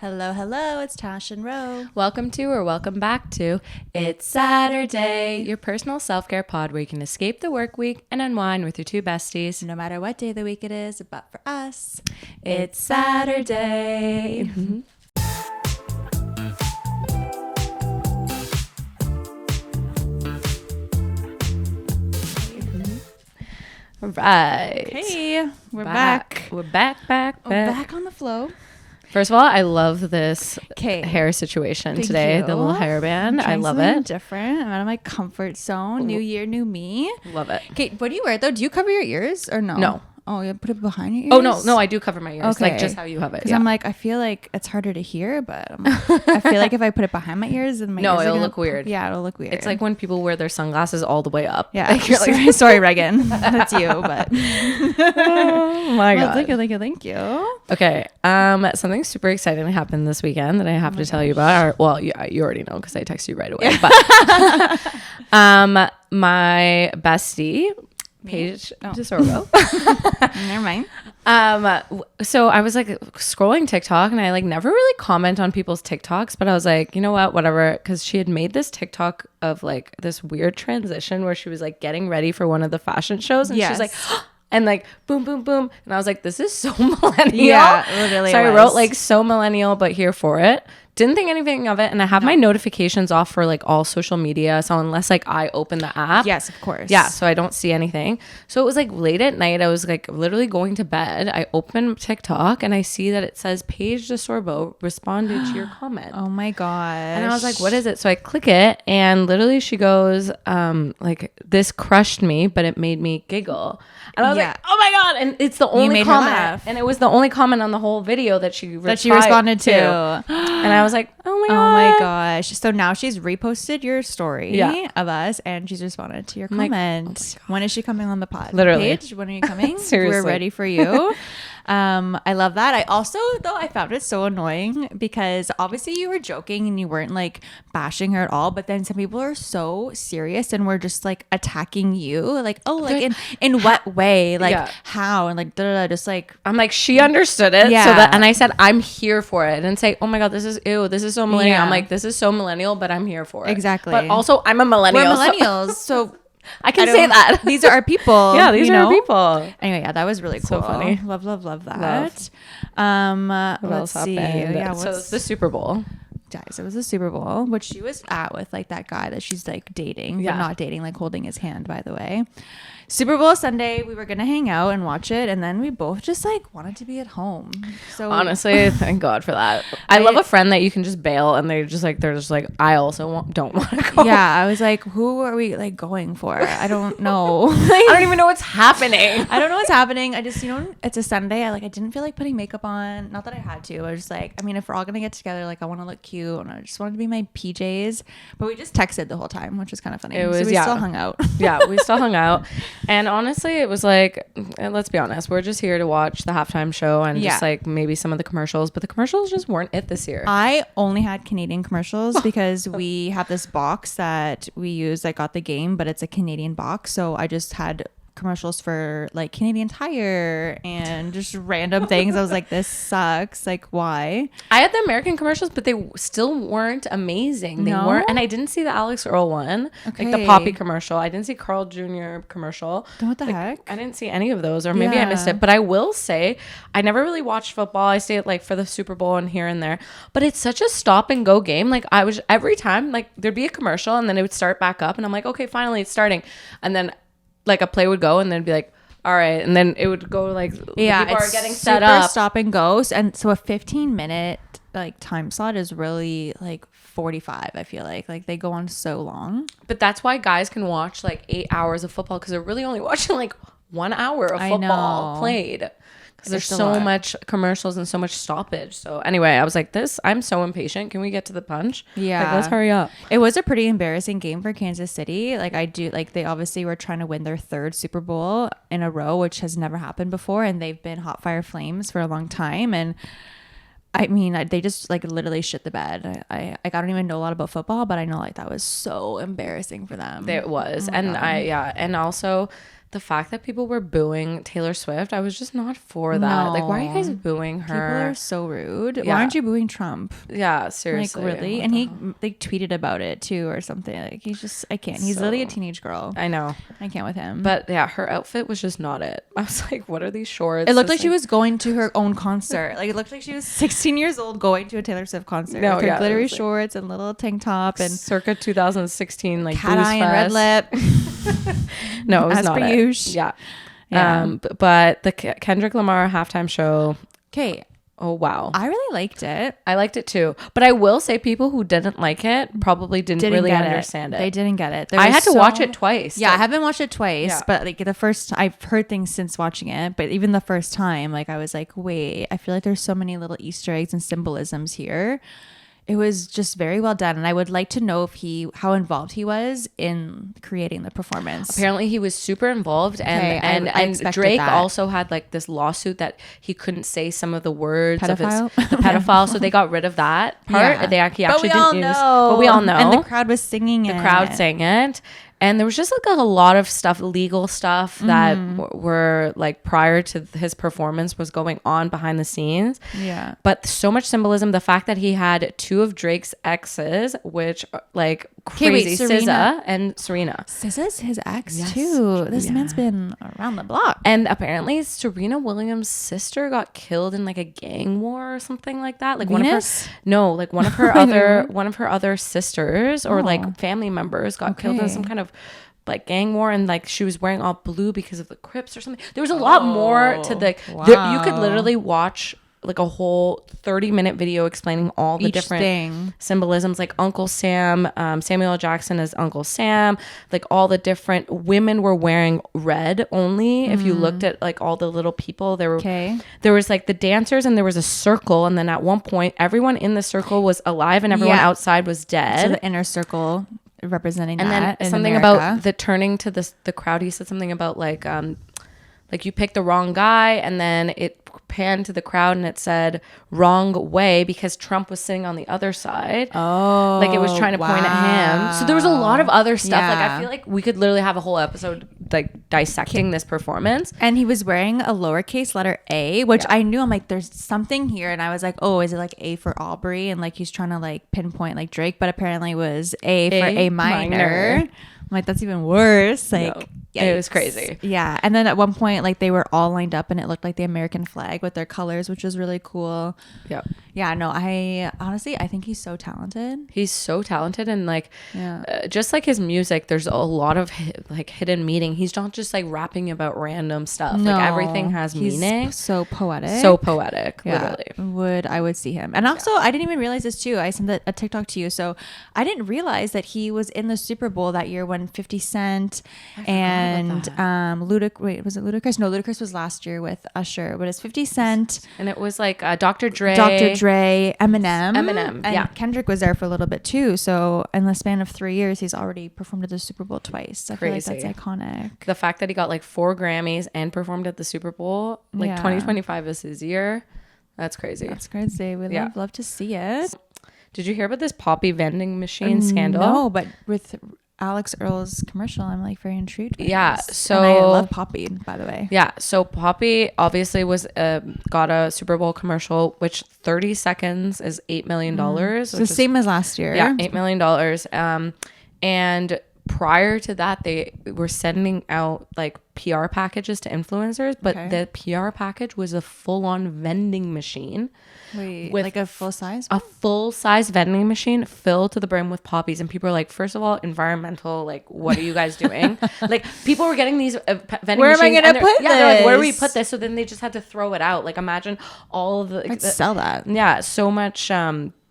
Hello, hello, it's Tash and Ro. Welcome to or welcome back to It's Saturday, your personal self-care pod where you can escape the work week and unwind with your two besties. No matter what day of the week it is, but for us, It's Saturday. All right. Hey, we're back. We're back. We're back on the flow. First of all, I love this Okay. hair situation Thank today. you. The little hairband. I Trying love something it. different. I'm out of my comfort zone. New year, new me. Love it. Okay, what do you wear though? Do you cover your ears or no? No. Oh, you put it behind your ears? Oh, no, I do cover my ears. Okay. Like just how you have it. Because Yeah. I'm like, I feel like it's harder to hear, but I feel like if I put it behind my ears, then my No, ears are it'll gonna- look weird. Yeah, it'll look weird. It's like when people wear their sunglasses all the way up. yeah. Like, you're like, Sorry, Reagan. That's you, but oh my well, God. thank you. Okay. Something super exciting happened this weekend that I have to tell you about. Or, well, yeah, you already know because I texted you right away. But my bestie, Paige DeSorbo. Never mind. So I was like scrolling TikTok and I like never really comment on people's TikToks, but I was like, you know what, whatever. Cause she had made this TikTok of like this weird transition where she was like getting ready for one of the fashion shows and she was like, and like boom, boom, boom. And I was like, this is so millennial. Yeah, literally So I was. wrote like so millennial, but here for it. Didn't think anything of it. And I have my notifications off for like all social media. So unless like I open the app. Yes, of course. Yeah. So I don't see anything. So it was like late at night. I was like literally going to bed. I open TikTok and I see that it says Paige DeSorbo responded to your comment. Oh my god. And I was like, what is it? So I click it and literally she goes, like, this crushed me, but it made me giggle. And I was like, oh my God. And it's the only made her comment. laugh. And it was the only comment on the whole video that she responded to. And I was like, oh my God. Oh my gosh. So now she's reposted your story of us and she's responded to your like, comment. When is she coming on the pod? Literally. Paige, when are you coming? Seriously. We're ready for you. I love that. I also, though, I found it so annoying because obviously you were joking and you weren't like bashing her at all, but then some people are so serious and were just like attacking you, like, oh, like in what way, like how, and like just like I'm like, she understood it. Yeah. So that, and I said, I'm here for it. And say, oh my God, this is so millennial. Yeah. I'm like, this is so millennial, but I'm here for it. Exactly. But also, I'm a millennial. we're millennials, so I can say that. These are our people. Yeah, these you are know? our people. Anyway, yeah, that was really cool. So funny. Love that. What Let's else see. happened? Yeah, So it's the Super Bowl. guys, it was the Super Bowl, which she was at with like that guy that she's like dating, but not dating, like holding his hand, by the way. Super Bowl Sunday, we were gonna hang out and watch it, and then we both just like wanted to be at home. So honestly, thank God for that. I love a friend that you can just bail, and they're just like I also don't want to go. yeah, I was like, who are we like going for? I don't know. I don't even know what's happening. I don't know what's happening. I just, it's a Sunday. I didn't feel like putting makeup on. Not that I had to. I was just like, I mean, if we're all gonna get together, like I want to look cute, and I just wanted to be my PJs. But we just texted the whole time, which was kind of funny. It was, so we still hung out. Yeah, we still hung out. And honestly, it was like, let's be honest, we're just here to watch the halftime show and just like maybe some of the commercials, but the commercials just weren't it this year. I only had Canadian commercials because we have this box that we use. I got the game, but it's a Canadian box, so I just had commercials for like Canadian Tire and just random things. I was like, this sucks. Like, why? I had the American commercials, but they still weren't amazing. They weren't, and I didn't see the Alex Earl one, like the Poppi commercial. I didn't see Carl Jr. commercial. What the heck? I didn't see any of those, or maybe I missed it. But I will say, I never really watched football. I see it like for the Super Bowl and here and there. But it's such a stop and go game. Like I was every time, like there'd be a commercial and then it would start back up, and I'm like, okay, finally it's starting, and then like a play would go and then be like, all right, and then it would go like people are getting set up, stop and goes. And so a 15-minute like time slot is really like 45. I feel like they go on so long. But that's why guys can watch like 8 hours of football, because they're really only watching like 1 hour of football played, because there's so much commercials and so much stoppage. So anyway, I was like, I'm so impatient. Can we get to the punch? Yeah, like, let's hurry up. It was a pretty embarrassing game for Kansas City. They obviously were trying to win their third Super Bowl in a row, which has never happened before, and they've been hot fire flames for a long time. And I mean, they just like literally shit the bed. I don't even know a lot about football, but I know like that was so embarrassing for them. It was. And and also the fact that people were booing Taylor Swift, I was just not for that. No. Like, why are you guys booing her? People are so rude. Yeah. Why aren't you booing Trump? Yeah, seriously. Like, really? And he like tweeted about it too or something. Like, he's just, I can't. He's literally a teenage girl. I know. I can't with him. But yeah, her outfit was just not it. I was like, what are these shorts? It looked like she was going to her own concert. Like, it looked like she was 16 years old going to a Taylor Swift concert. No, with her glittery like, shorts and little tank top and circa 2016 like cat eye and red lip. No, it was As not per it. usual. Yeah. But the Kendrick Lamar halftime show. Okay. Oh, wow. I really liked it. I liked it too. But I will say people who didn't like it probably didn't really understand it. They didn't get it. I had to watch it twice. Yeah, I haven't watched it twice, Yeah. but like the first, I've heard things since watching it, but even the first time, like I was like, wait, I feel like there's so many little Easter eggs and symbolisms here. It was just very well done, and I would like to know how involved he was in creating the performance. Apparently he was super involved, and Drake also had like this lawsuit that he couldn't say some of the words of the pedophile, so they got rid of that part. Yeah. They actually but we didn't all use, know. but we all know, and the crowd was singing it. The crowd sang it. And there was just like a lot of stuff, legal stuff that were like prior to his performance was going on behind the scenes. Yeah. But so much symbolism. The fact that he had two of Drake's exes, which like crazy, SZA and Serena. SZA's his ex too. This man's been around the block. And apparently Serena Williams' sister got killed in like a gang war or something like that. Like one of her other sisters or like family members got killed in some kind of like gang war, and like she was wearing all blue because of the Crips or something. There was a lot more to the you could literally watch like a whole 30-minute video explaining all the different symbolisms, like Uncle Sam, Samuel L. Jackson as Uncle Sam, like all the different women were wearing red only. If you looked at like all the little people, there was like the dancers, and there was a circle, and then at one point everyone in the circle was alive and everyone outside was dead. So the inner circle representing and that. And then something about the turning to the crowd. He said something about like you picked the wrong guy, and then it panned to the crowd and it said wrong way because Trump was sitting on the other side. Oh, like it was trying to point at him. So there was a lot of other stuff. Like I feel like we could literally have a whole episode like dissecting this performance. And he was wearing a lowercase letter A, which I knew. I'm like, there's something here, and I was like, oh, is it like A for Aubrey? And like he's trying to like pinpoint like Drake, but apparently it was A for A minor. I'm like, that's even worse. Like. No. Yikes. It was crazy. Yeah. And then at one point, like they were all lined up and it looked like the American flag with their colors, which was really cool. Yeah. Yeah. No, I honestly, I think he's so talented. He's so talented. And like, just like his music, there's a lot of like hidden meaning. He's not just like rapping about random stuff. No, like everything has meaning. So poetic. So poetic. Yeah. Literally. I would see him. And also, I didn't even realize this too. I sent a TikTok to you. So I didn't realize that he was in the Super Bowl that year when 50 Cent and was it Ludacris? No, Ludacris was last year with Usher, but it's 50 Cent, and it was like Dr. Dre, Eminem, and Kendrick was there for a little bit too. So in the span of 3 years, he's already performed at the Super Bowl twice. I feel like that's iconic. The fact that he got like 4 Grammys and performed at the Super Bowl, like 2025 is his year. That's crazy. That's crazy. We love to see it. Did you hear about this Poppi vending machine scandal? No, but with Alex Earl's commercial, I'm like very intrigued by this. So and I love Poppi, by the way. Yeah, so Poppi obviously was got a Super Bowl commercial, which 30 seconds is $8 million. It's the same as last year. Yeah, $8 million. And prior to that, they were sending out like PR packages to influencers, but the PR package was a full-on vending machine. Wait, with like a full-size? A full-size vending machine filled to the brim with poppies. And people are like, first of all, environmental, like, what are you guys doing? Like, people were getting these vending machines. Where am I going to put this? Yeah, they're like, where do we put this? So then they just had to throw it out. Like, imagine all the... I'd sell that. Yeah, so much...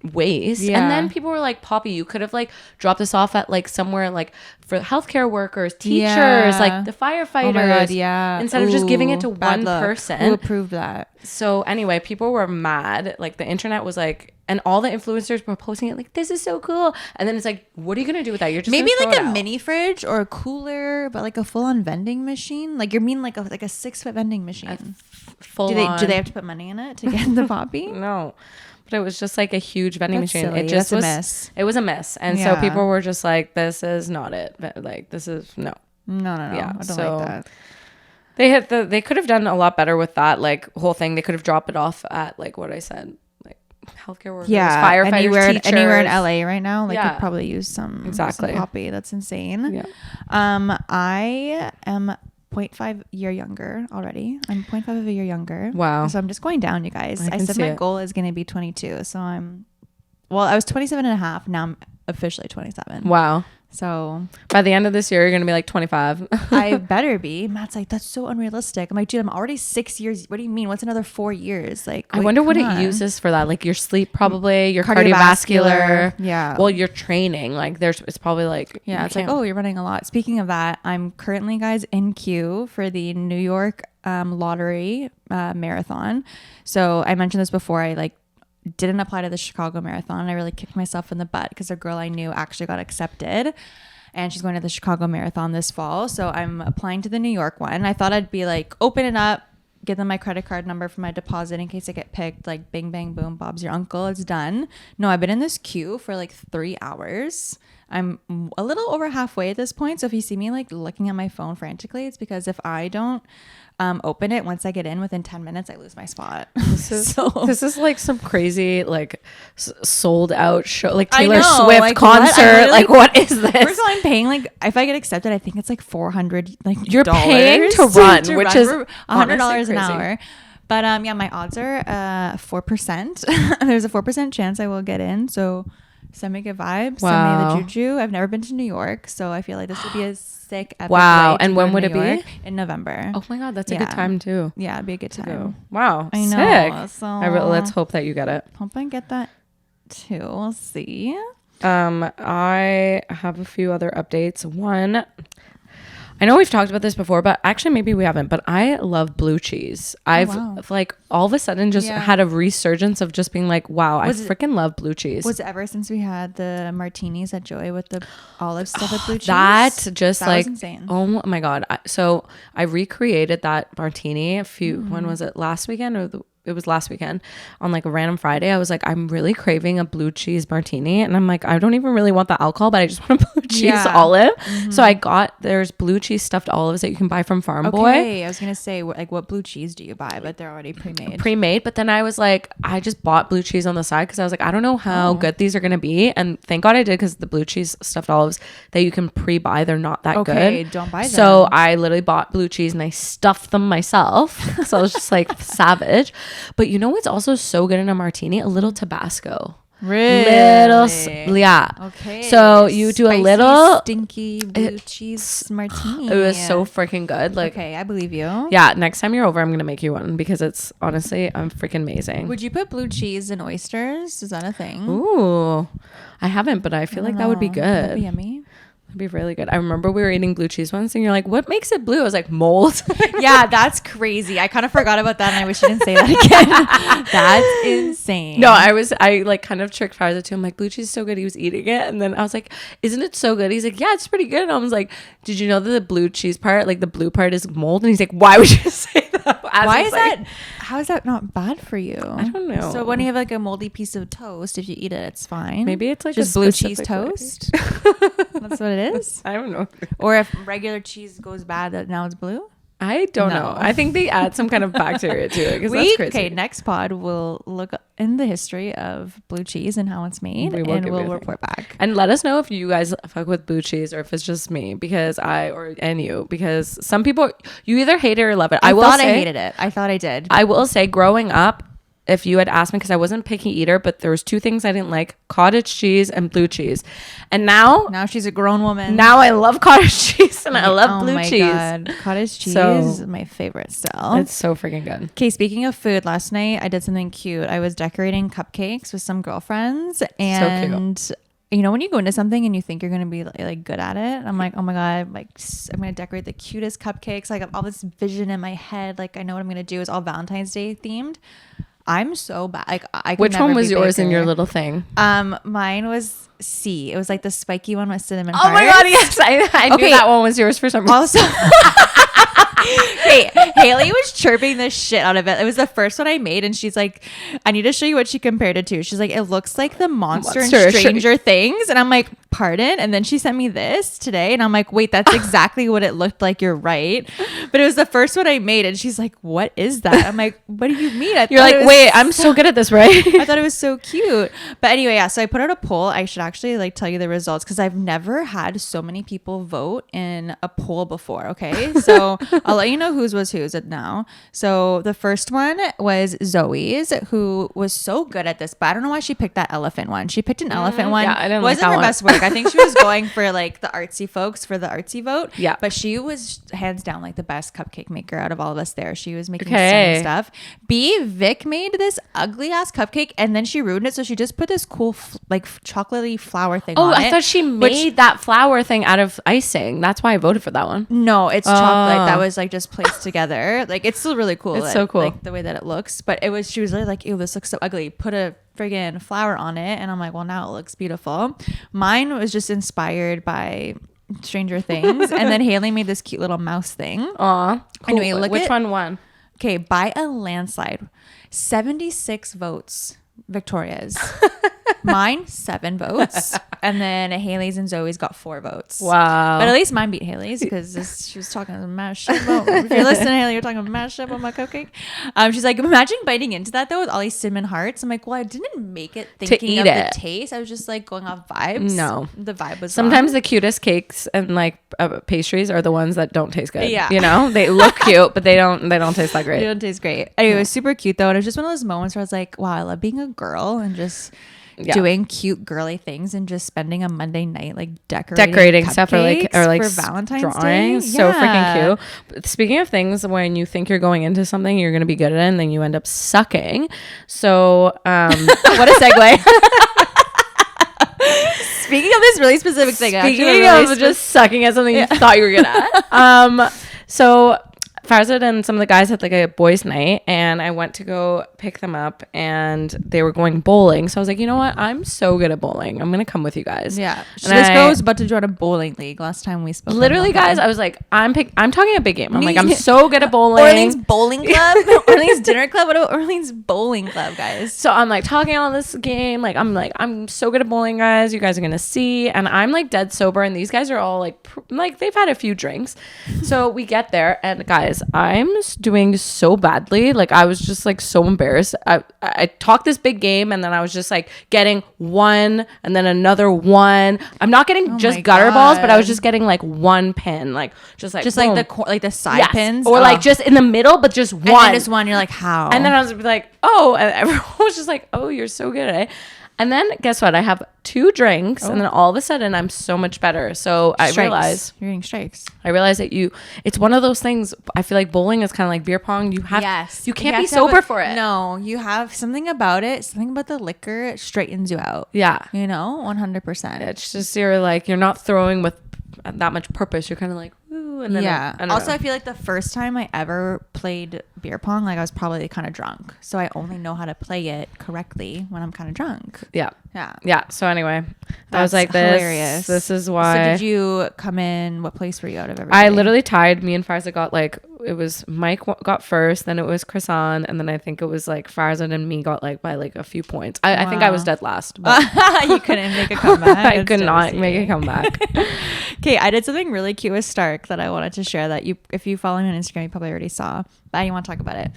waste. And then people were like, Poppi, you could have like dropped this off at like somewhere like for healthcare workers, teachers, like the firefighters. Oh my God, instead of just giving it to one person. Who approved that? So anyway, people were mad. Like the internet was like, and all the influencers were posting it like, this is so cool. And then it's like, what are you gonna do with that? You're just maybe like a mini fridge or a cooler, but like a full-on vending machine. Like you mean like a 6-foot vending machine? Do they have to put money in it to get the Poppi? No. But it was just like a huge vending machine. Silly. It just was a mess. It was a mess. And so people were just like, this is not it. Like, this is no. Yeah, I don't like that. They could have done a lot better with that like whole thing. They could have dropped it off at like what I said, like healthcare workers, firefighters, anywhere in LA right now. Like Yeah. could probably use some Exactly. some Poppi. That's insane. Yeah. I am 0.5 year younger already. I'm 0.5 of a year younger. Wow. So I'm just going down, you guys. I can said see my it. goal is going to be 22. So I was 27 and a half. Now I'm officially 27. Wow. So By the end of this year, you're gonna be like 25. I better be. Matt's like, that's so unrealistic. I'm like, dude, I'm already 6 years. What do you mean? What's another 4 years? Like, I wait, wonder what come it on. uses for that. Like your sleep, probably your Cardiovascular. cardiovascular. Yeah. Well, your training. Like it's probably like Yeah, it's like, oh, you're running a lot. Speaking of that, I'm currently, guys, in queue for the New York lottery marathon. So I mentioned this before. I like didn't apply to the Chicago marathon. I really kicked myself in the butt because a girl I knew actually got accepted. And she's going to the Chicago marathon this fall. So I'm applying to the New York one. I thought I'd be like, open it up, give them my credit card number for my deposit in case I get picked. Like, bing, bang, boom, Bob's your uncle. It's done. No, I've been in this queue for like 3 hours. I'm a little over halfway at this point. So if you see me like looking at my phone frantically, it's because if I don't open it once I get in within 10 minutes, I lose my spot. This is like some crazy like sold out show, like I Taylor know, Swift like, concert. what? Like what is this? First of all, I'm paying like if I get accepted, I think it's like $400. Like You're paying to run, which is $100 an honestly crazy. hour. But yeah, my odds are 4%. There's a 4% chance I will get in. So send me good vibes. Wow. Send me the juju. I've never been to New York, so I feel like this would be a sick epic Wow. way to And go when to would New it be? York. In November. Oh my god, that's a Yeah. good time too. Yeah, it'd be a good time. Wow, I know. sick. So Let's hope that you get it. hope I get that too. We'll see. I have a few other updates. One, I know we've talked about this before, but actually maybe we haven't, but I love blue cheese. I've like all of a sudden just had a resurgence of just being like, wow, I freaking love blue cheese. Was it ever since we had the martinis at Joy with the olive stuff with blue cheese? That just that like, was insane. oh my God. So I recreated that martini when was it, last weekend it was last weekend on like a random Friday. I was like, I'm really craving a blue cheese martini. And I'm like, I don't even really want the alcohol, but I just want a blue cheese olive. Mm-hmm. So there's blue cheese stuffed olives that you can buy from Farm Boy. Okay, I was going to say, like, what blue cheese do you buy? But they're already pre-made. But then I was like, I just bought blue cheese on the side because I was like, I don't know how good these are going to be. And thank God I did, because the blue cheese stuffed olives that you can pre-buy, they're not that good. Okay, don't buy them. So I literally bought blue cheese and I stuffed them myself. So I was just like savage. But you know what's also so good in a martini? A little Tabasco. Really? Yeah. Okay. So you do Spicy, a little stinky blue cheese martini. It was so freaking good. Like, okay, I believe you. yeah, next time you're over, I'm gonna make you one because it's honestly freaking amazing. Would you put blue cheese in oysters? Is that a thing? Ooh, I haven't, but I feel like that would be good. That'd be yummy. It'd be really good. I remember we were eating blue cheese once and you're like, what makes it blue? I was like, mold. Yeah, that's crazy. I kind of forgot about that and I wish you didn't say that again. That's insane. No, I like kind of tricked Farza too. I'm like, blue cheese is so good. He was eating it. And then I was like, isn't it so good? He's like, yeah, it's pretty good. And I was like, did you know that the blue cheese part, like the blue part is mold? And he's like, why would you say that? Why is that? How is that not bad for you? I don't know. So when you have like a moldy piece of toast, if you eat it, it's fine. Maybe it's like just a blue cheese specific way. toast. That's what it is. I don't know. Or if regular cheese goes bad, that now it's blue. I don't know. I think they add some kind of bacteria to it because that's crazy. Okay, next pod we'll look in the history of blue cheese and how it's made, and we'll report back. And let us know if you guys fuck with blue cheese or if it's just me, because because some people, you either hate it or love it. I hated it. I thought I did. I will say, growing up, if you had asked me, because I wasn't a picky eater, but there was two things I didn't like: cottage cheese and blue cheese. And now she's a grown woman. Now I love cottage cheese and I love blue cheese. God. Cottage cheese is my favorite still. It's so freaking good. Okay, speaking of food, last night I did something cute. I was decorating cupcakes with some girlfriends, and so cute. You know when you go into something and you think you're gonna be like good at it, I'm like, oh my god, like I'm gonna decorate the cutest cupcakes. Like I have all this vision in my head. Like I know what I'm gonna do. It's all Valentine's Day themed. I'm so bad. Like I could Which never one was be yours in bigger. your little thing? Mine was C. It was like the spiky one with cinnamon. Oh my god, yes, I knew that one was yours for some reason. Also, hey, Haley was chirping the shit out of it. It was the first one I made, and she's like, "I need to show you what she compared it to." She's like, "It looks like the monster in Stranger Things," and I'm like, pardon? And then she sent me this today and I'm like, wait, that's exactly what it looked like. You're right. But it was the first one I made and she's like, what is that? I'm like, what do you mean? You're like, wait, I'm so good at this, right? I thought it was so cute. But anyway, yeah, so I put out a poll. I should actually like tell you the results because I've never had so many people vote in a poll before. Okay, so I'll let you know whose was whose now. So the first one was Zoe's, who was so good at this, but I don't know why she picked that elephant one. She picked an elephant one. Yeah, I didn't wasn't like that her one. best work. I think she was going for like the artsy folks for the artsy vote. Yeah, but she was hands down like the best cupcake maker out of all of us there. She was making some stuff. B, Vic made this ugly ass cupcake and then she ruined it, so she just put this cool like chocolatey flour thing on it. Oh, I thought she made that flour thing out of icing. That's why I voted for that one. No, it's chocolate that was like just placed together. Like it's still really cool. It's so cool, like the way that it looks. But it was, she was really like, ew, this looks so ugly. Put a friggin' flour on it, and I'm like, well, now it looks beautiful. Mine was just inspired by Stranger Things, and then Haley made this cute little mouse thing. Aw, cool. Anyway, Which one won? Okay, by a landslide, 76 votes. Victoria's. Mine 7 votes, and then Haley's and Zoe's got 4 votes. Wow! But at least mine beat Haley's because she was talking mad shit about. If you're listening, Haley, you're talking mad shit about my cupcake. She's like, imagine biting into that though with all these cinnamon hearts. I'm like, well, I didn't make it thinking of the taste. I was just like going off vibes. No, the vibe was sometimes wrong. The cutest cakes and like pastries are the ones that don't taste good. Yeah, you know, they look cute, but they don't taste that great. They don't taste great. Anyway, it was super cute though, and it was just one of those moments where I was like, wow, I love being a girl and just doing cute girly things and just spending a Monday night like decorating stuff or like for Valentine's Day. So freaking cute. Speaking of things when you think you're going into something you're going to be good at it and then you end up sucking. So what a segue. Speaking of this really specific thing, speaking of just sucking at something you thought you were good at. So Farzad and some of the guys had like a boys' night, and I went to go pick them up, and they were going bowling. So I was like, you know what? I'm so good at bowling. I'm gonna come with you guys. Yeah. So this girl was about to join a bowling league last time we spoke. Literally, guys, I was like, I'm talking a big game. I'm like, I'm so good at bowling. Orleans Bowling Club, Orleans Dinner Club. What about Orleans Bowling Club, guys? So I'm like talking on this game. I'm so good at bowling, guys. You guys are gonna see. And I'm like dead sober, and these guys are all like they've had a few drinks. So we get there, and guys, I'm doing so badly. Like I was just like so embarrassed. I talked this big game, and then I was just like getting one and then another one. I'm not getting just gutter balls, but I was just getting like one pin, like just like the side pins, or like just in the middle, but just one. And then just one. You're like, how? And then I was like, oh, and everyone was just like, oh, you're so good at it. And then guess what? I have 2 drinks, and then all of a sudden I'm so much better. So I realized you're getting strikes. I realized that it's one of those things. I feel like bowling is kind of like beer pong. You can't be sober for it. No, you have something about it. Something about the liquor, it straightens you out. Yeah, 100%. It's just you're not throwing with that much purpose. You're kind of like, ooh, and then I feel like the first time I ever played beer pong, like I was probably kind of drunk, so I only know how to play it correctly when I'm kind of drunk. Yeah. So anyway, I was like, hilarious. This is why. So did you come in? What place were you out of everybody? I literally tied. Me and Farzad got like, it was Mike got first, then it was Chrisan, and then I think it was like Farzad and me got like by like a few points. I think I was dead last. But you couldn't make a comeback. I could not make a comeback. Okay, I did something really cute with Stark that I wanted to share that if you follow me on Instagram, you probably already saw, but I didn't want to talk about it.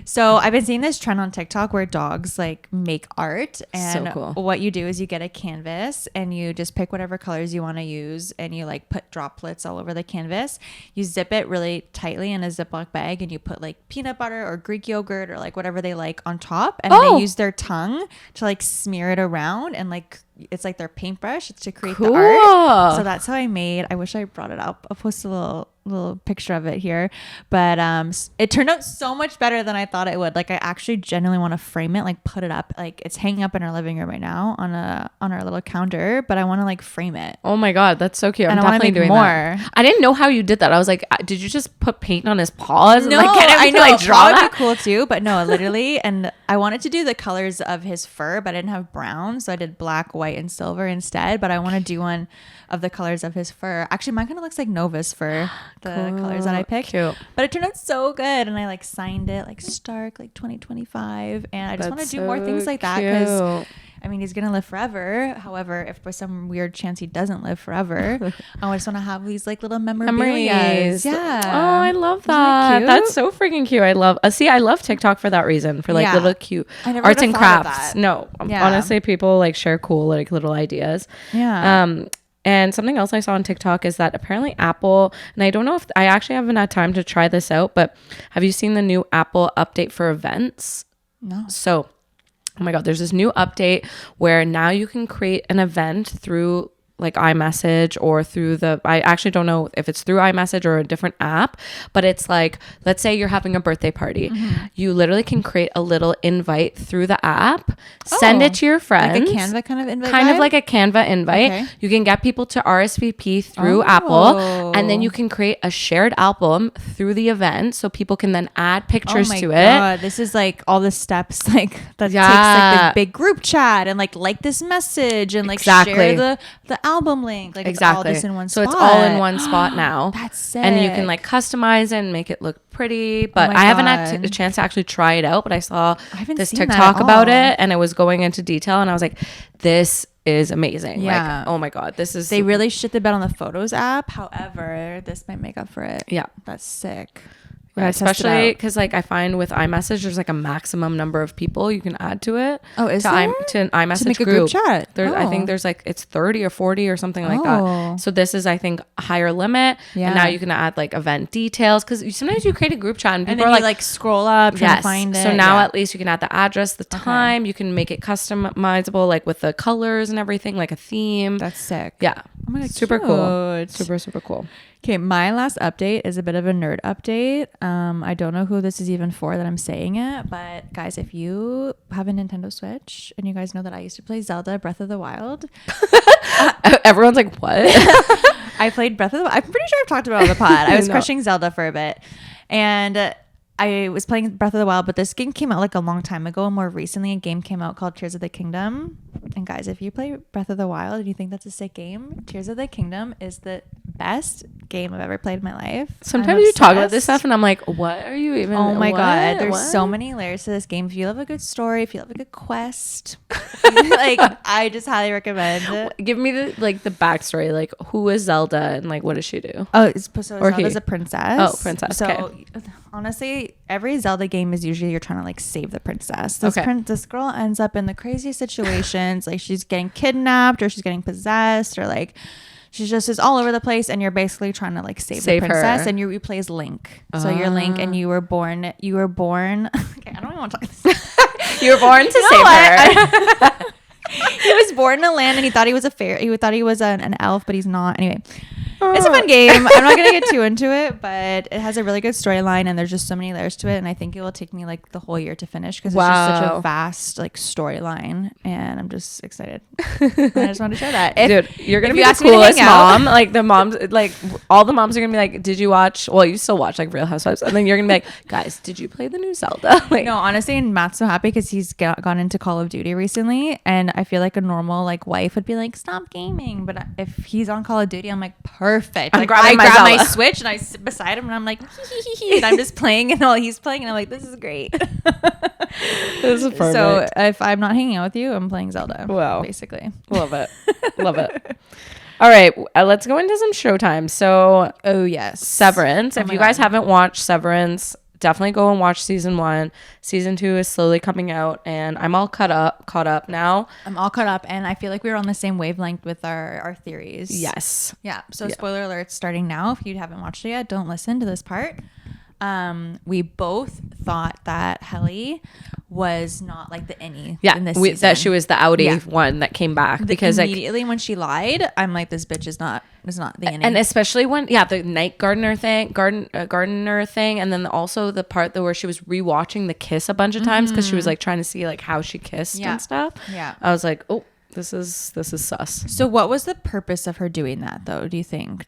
So I've been seeing this trend on TikTok where dogs like make art, and so cool. What you do is you get a canvas and you just pick whatever colors you want to use, and you like put droplets all over the canvas. You zip it really tightly in a Ziploc bag, and you put like peanut butter or Greek yogurt or like whatever they like on top, and they use their tongue to like smear it around, and like it's like their paintbrush to create the art. So that's how I made. I wish I brought it up. I'll post a little picture of it here, but it turned out so much better than I thought it would. Like I actually genuinely want to frame it, like put it up, like it's hanging up in our living room right now on our little counter, but I want to like frame it. Oh my god, that's so cute. And I'm definitely doing more. That. I didn't know how you did that. I was like, did you just put paint on his paws? No, and, like, I know. Like, draw that would be cool too, but no, literally. And I wanted to do the colors of his fur, but I didn't have brown, so I did black, white, and silver instead. But I want to do one of the colors of his fur. Actually, mine kind of looks like Nova's fur, the colors that I picked. Cute. But it turned out so good, and I like signed it like Stark like 2025, and I just want to do more things like that because I mean, he's gonna live forever. However, if for some weird chance he doesn't live forever, I just want to have these like little memories. Yeah. Oh, I love that. That's so freaking cute. I love. I love TikTok for that reason. For like little cute arts and crafts. No, honestly, people like share cool like little ideas. Yeah. And something else I saw on TikTok is that apparently Apple, and I don't know if I actually haven't had time to try this out, but have you seen the new Apple update for events? No. So, oh my God, there's this new update where now you can create an event through like iMessage or through I actually don't know if it's through iMessage or a different app, but it's like, let's say you're having a birthday party. You literally can create a little invite through the app, send it to your friends. Like a Canva kind of invite? Kind of like a Canva invite. Okay. You can get people to RSVP through Apple, and then you can create a shared album through the event so people can then add pictures to it. This is like all the steps like that takes like the big group chat and like this message and like share the album link, like exactly. It's all just in one spot. So it's all in one spot now. That's sick. And you can like customize and make it look pretty. But I haven't had a chance to actually try it out. But I saw this TikTok about it, and it was going into detail, and I was like, this is amazing. Yeah. Like, oh my God, this is. They really shit the bed on the Photos app. However, this might make up for it. Yeah, that's sick. Yeah, especially because like I find with iMessage there's like a maximum number of people you can add to it. Oh, is there? To an iMessage to make a group chat? I think there's like it's 30 or 40 or something like that. So this is I think a higher limit. Yeah. And now you can add like event details because sometimes you create a group chat and people are like, like scroll up trying to find it. So now at least you can add the address, the time. You can make it customizable like with the colors and everything, like a theme. That's sick. Yeah. Oh my God, super cool. Super cool. Okay, my last update is a bit of a nerd update. I don't know who this is even for that I'm saying it, but guys, if you have a Nintendo Switch and you guys know that I used to play Zelda Breath of the Wild. Everyone's like, what? I played Breath of the Wild. I'm pretty sure I've talked about it on the pod. I was crushing Zelda for a bit. And I was playing Breath of the Wild, but this game came out like a long time ago. And more recently, a game came out called Tears of the Kingdom. And guys, if you play Breath of the Wild and you think that's a sick game, Tears of the Kingdom is the best game I've ever played in my life. Sometimes you talk about this stuff and I'm like, what are you even? Oh my God. There's so many layers to this game. If you love a good story, if you love a good quest, like I just highly recommend. Give me the backstory. Like who is Zelda and like what does she do? Oh, so Zelda's a princess. Oh, princess. So honestly, every Zelda game is usually you're trying to like save the princess. This girl ends up in the craziest situations. Like she's getting kidnapped or she's getting possessed or like she just is all over the place, and you're basically trying to like save the princess her. And you play as Link. So you're Link and you were born okay, I don't even want to talk this. You were born to save her. He was born in a land and he thought he was a fairy. He thought he was an elf, but he's not. Anyway, it's a fun game. I'm not going to get too into it, but it has a really good storyline and there's just so many layers to it. And I think it will take me like the whole year to finish because it's just such a vast like storyline. And I'm just excited. I just wanted to share that. Dude, you're going to be the coolest mom. Like the moms, like all the moms are going to be like, did you watch? Well, you still watch like Real Housewives. And then you're going to be like, guys, did you play the new Zelda? Like, no, honestly, and Matt's so happy because he's gone into Call of Duty recently. And I feel like a normal like wife would be like, stop gaming. But if he's on Call of Duty, I'm like, perfect. Like, I grab my Switch and I sit beside him and I'm like, and I'm just playing and while he's playing and I'm like, this is great. This is perfect. So if I'm not hanging out with you, I'm playing Zelda. Wow. Basically. Love it. Love it. All right. Let's go into some showtime. So, oh yes. Severance. If you guys haven't watched Severance, definitely go and watch season 1. Season 2 is slowly coming out and I'm all caught up now. I'm all caught up and I feel like we were on the same wavelength with our theories. Yes. Yeah. So spoiler alert starting now. If you haven't watched it yet, don't listen to this part. We both thought that Helly was not like the Innie in this season. That she was the Audi one that came back because immediately when she lied, I'm like, this bitch is not the Innie. And especially when the night gardener thing, and then also the part where she was rewatching the kiss a bunch of times because she was like trying to see like how she kissed and stuff. Yeah, I was like, oh, this is sus. So what was the purpose of her doing that though? Do you think?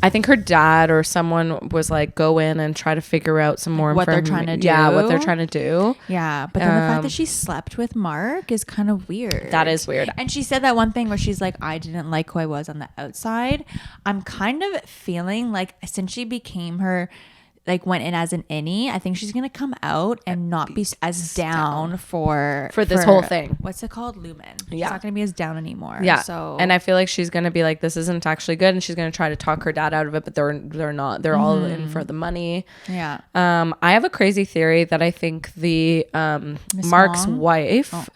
I think her dad or someone was like, go in and try to figure out some more what they're trying to do. Yeah, what they're trying to do. Yeah, but then the fact that she slept with Mark is kind of weird. That is weird. And she said that one thing where she's like, I didn't like who I was on the outside. I'm kind of feeling like since she became her like went in as an innie, I think she's gonna come out and not be as down for this whole thing. What's it called? Lumen. She's Yeah. not gonna be as down anymore. Yeah. So and I feel like she's gonna be like, this isn't actually good, and she's gonna try to talk her dad out of it, but they're not. They're all in for the money. Yeah. I have a crazy theory that I think the Mark's Wong? wife.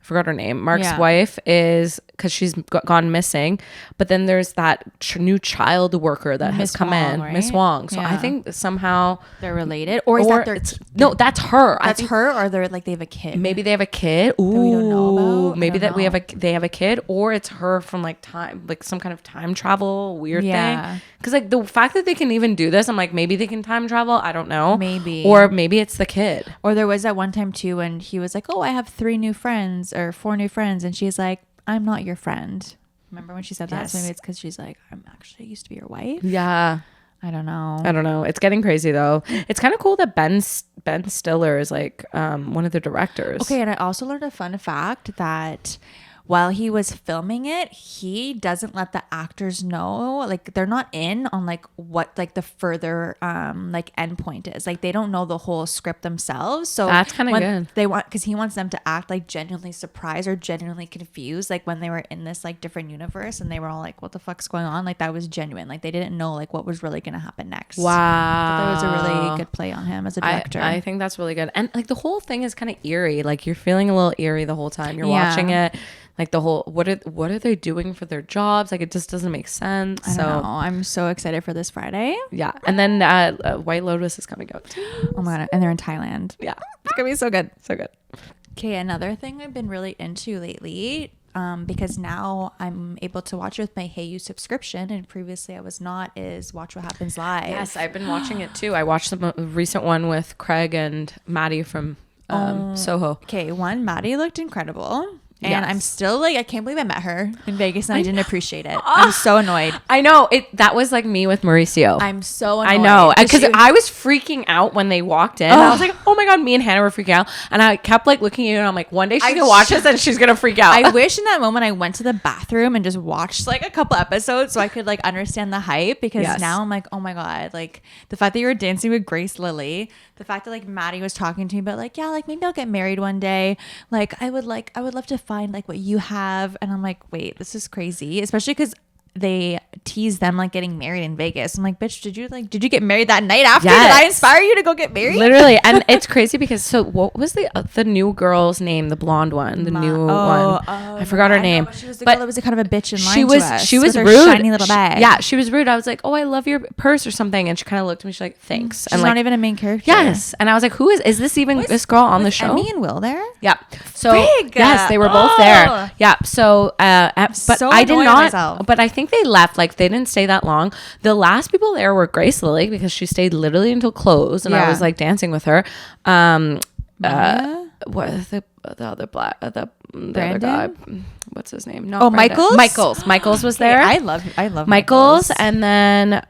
Forgot her name. Mark's wife is, because she's gone missing, but then there's that new child worker that has come in, right? Miss Wong. So Yeah. I think somehow they're related, or is that their no, that's her. that's her, or they're like they have a kid. Maybe they have a kid. Ooh, we don't know about. Maybe that they have a kid, or it's her from like time, like some kind of time travel weird thing. Because like the fact that they can even do this, I'm like, maybe they can time travel. I don't know. Maybe. Or maybe it's the kid. Or there was that one time too when he was like, "Oh, I have 3 new friends or 4 new friends," and she's like, "I'm not your friend." Remember when she said that? Yes. So maybe it's because she's like, "I'm actually used to be your wife." Yeah. I don't know. I don't know. It's getting crazy though. It's kind of cool that Ben Stiller is like one of the directors. Okay, and I also learned a fun fact that while he was filming it, he doesn't let the actors know, like they're not in on like what like the further like end point is. Like they don't know the whole script themselves. So that's kind of when good. They want, because he wants them to act like genuinely surprised or genuinely confused, like when they were in this like different universe and they were all like, "What the fuck's going on?" Like that was genuine. Like they didn't know like what was really gonna happen next. Wow. That was a really good play on him as a director. I think that's really good. And like the whole thing is kind of eerie. Like you're feeling a little eerie the whole time you're watching it. Like the whole, what are they doing for their jobs? Like it just doesn't make sense. I don't know. I'm so excited for this Friday. Yeah. And then White Lotus is coming out too. Oh my god! And they're in Thailand. Yeah. It's gonna be so good. So good. Okay, another thing I've been really into lately, because now I'm able to watch it with my HeyU subscription, and previously I was not, is Watch What Happens Live. Yes, I've been watching it too. I watched the recent one with Craig and Maddie from Soho. Okay, Maddie looked incredible. And I'm still like, I can't believe I met her in Vegas and I didn't appreciate it. I'm so annoyed. I know it. That was like me with Mauricio. I'm so annoyed. I know, because I was freaking out when they walked in. I was like, oh my god, me and Hannah were freaking out, and I kept like looking at you, and I'm like, one day she's gonna watch this and she's gonna freak out. I wish in that moment I went to the bathroom and just watched like a couple episodes so I could like understand the hype, because now I'm like, oh my god, like the fact that you were dancing with Grace Lilly, the fact that like Maddie was talking to me about like, yeah, like maybe I'll get married one day, like I would love to find like what you have, and I'm like, wait, this is crazy, especially because they tease them like getting married in Vegas. I'm like, bitch, did you get married that night after? Yes. Did I inspire you to go get married? Literally. And it's crazy because, so what was the new girl's name? The blonde one, the new one. I forgot her name. She was the girl that was kind of a bitch and she was with her rude. Shiny little bag. Yeah, she was rude. I was like, oh, I love your purse or something, and she kind of looked at me. She's like, thanks. She's and like, not even a main character. Yes. And I was like, who is this even? This girl on the show? Emmy and Will there? Yeah. So Frig. yes, they were both there. Yeah. So but so I did annoyed not. myself. But I think they left. Like they didn't stay that long. The last people there were Grace Lilly, because she stayed literally until close, and I was like dancing with her. What the other black the other guy? What's his name? No, Michaels was there. I love Michaels. And then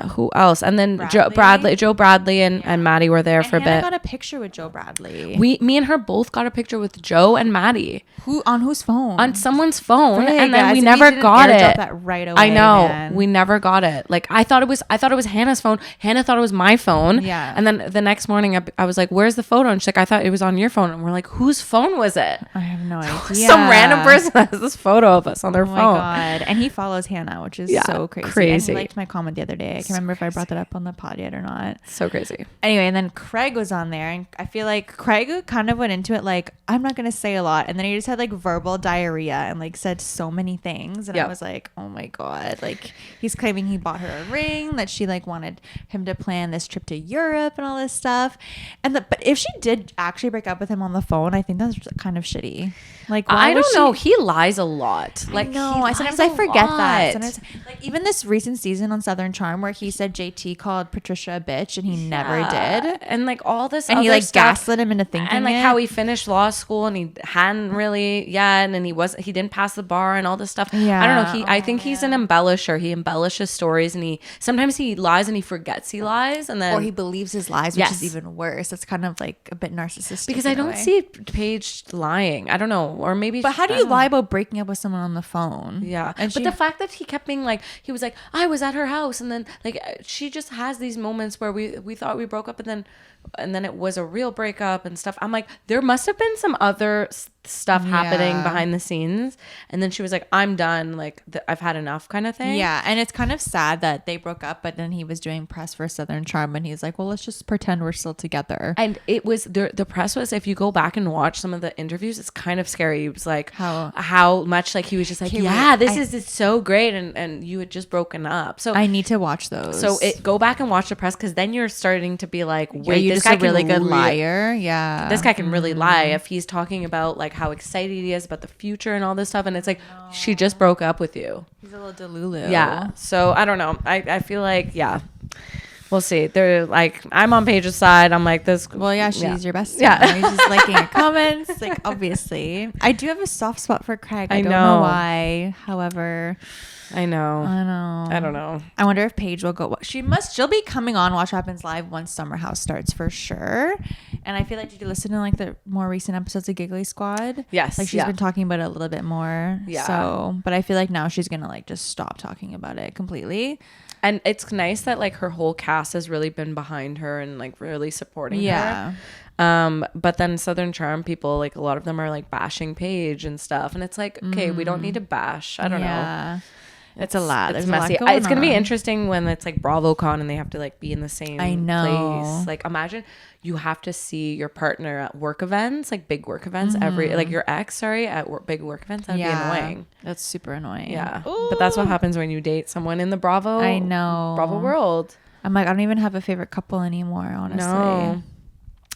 who else? And then Joe Bradley and Maddie were there for a bit. I got a picture with Joe Bradley. Me and her both got a picture with Joe and Maddie. On whose phone? On someone's phone, and then we never got it. That right away, I know, man. we never got it. Like I thought it was Hannah's phone. Hannah thought it was my phone. Yeah. And then the next morning, I was like, "Where's the photo?" And she's like, "I thought it was on your phone." And we're like, "Whose phone was it?" I have no idea. Some random person has this photo of us on their phone. Oh my god! And he follows Hannah, which is so crazy. And he liked my comment the other day. I can't remember if I brought that up on the pod yet or not. So crazy. Anyway, and then Craig was on there, and I feel like Craig kind of went into it like, I'm not gonna say a lot, and then he just had like verbal diarrhea and like said so many things, and I was like, oh my god, like he's claiming he bought her a ring, that she like wanted him to plan this trip to Europe and all this stuff, but if she did actually break up with him on the phone, I think that's kind of shitty. Like I don't know, he lies a lot. Like no, sometimes I forget that. Sometimes, like even this recent season on Southern Charm where he said JT called Patricia a bitch and he never did, and like all this, and he like gaslit him into thinking, and like how he finished law school and he hadn't really yet, and he didn't pass the bar and all this stuff. Yeah, I don't know. I think he's an embellisher. He embellishes stories, and sometimes he lies and he forgets he lies, and then or he believes his lies, which is even worse. That's kind of like a bit narcissistic. Because I don't see Paige lying. I don't know, or maybe. But how do you lie about breaking up with someone on the phone. Yeah. And but the fact that he kept being like, he was like, I was at her house, and then like she just has these moments where we thought we broke up, and then it was a real breakup and stuff. I'm like, there must have been some other stuff happening behind the scenes, and then she was like, I'm done, like I've had enough, kind of thing. Yeah, and it's kind of sad that they broke up, but then he was doing press for Southern Charm, and he's like, well, let's just pretend we're still together. And it was the press was, if you go back and watch some of the interviews, it's kind of scary. It was like how much like he was just like, it's so great, and you had just broken up. So I need to watch those. So go back and watch the press, because then you're starting to be like, wait, this guy a really good liar. Yeah, this guy can really lie if he's talking about like how excited he is about the future and all this stuff, and it's like, she just broke up with you. He's a little delulu. Yeah. So I don't know. I feel like we'll see. They're like, I'm on Paige's side. I'm like this. Well, yeah, she's your bestie. Yeah, he's just liking your comments. Like, obviously, I do have a soft spot for Craig. I don't know why. However, I know. I don't know. I wonder if Paige will go. She'll be coming on Watch What Happens Live once Summer House starts for sure. And I feel like, did you listen to like the more recent episodes of Giggly Squad? Yes. Like she's been talking about it a little bit more. Yeah. So, but I feel like now she's gonna like just stop talking about it completely. And it's nice that like her whole cast has really been behind her and like really supporting her. But then Southern Charm people, like a lot of them are like bashing Paige and stuff, and it's like, okay, we don't need to bash. I don't know. It's a lot. There's messy. It's gonna be interesting when it's like BravoCon and they have to like be in the same place. Like imagine you have to see your partner at work events, like big work events like your ex, at big work events. That'd be annoying. That's super annoying. Yeah. Ooh. But that's what happens when you date someone in the Bravo. I know. Bravo world. I'm like, I don't even have a favorite couple anymore, honestly. No.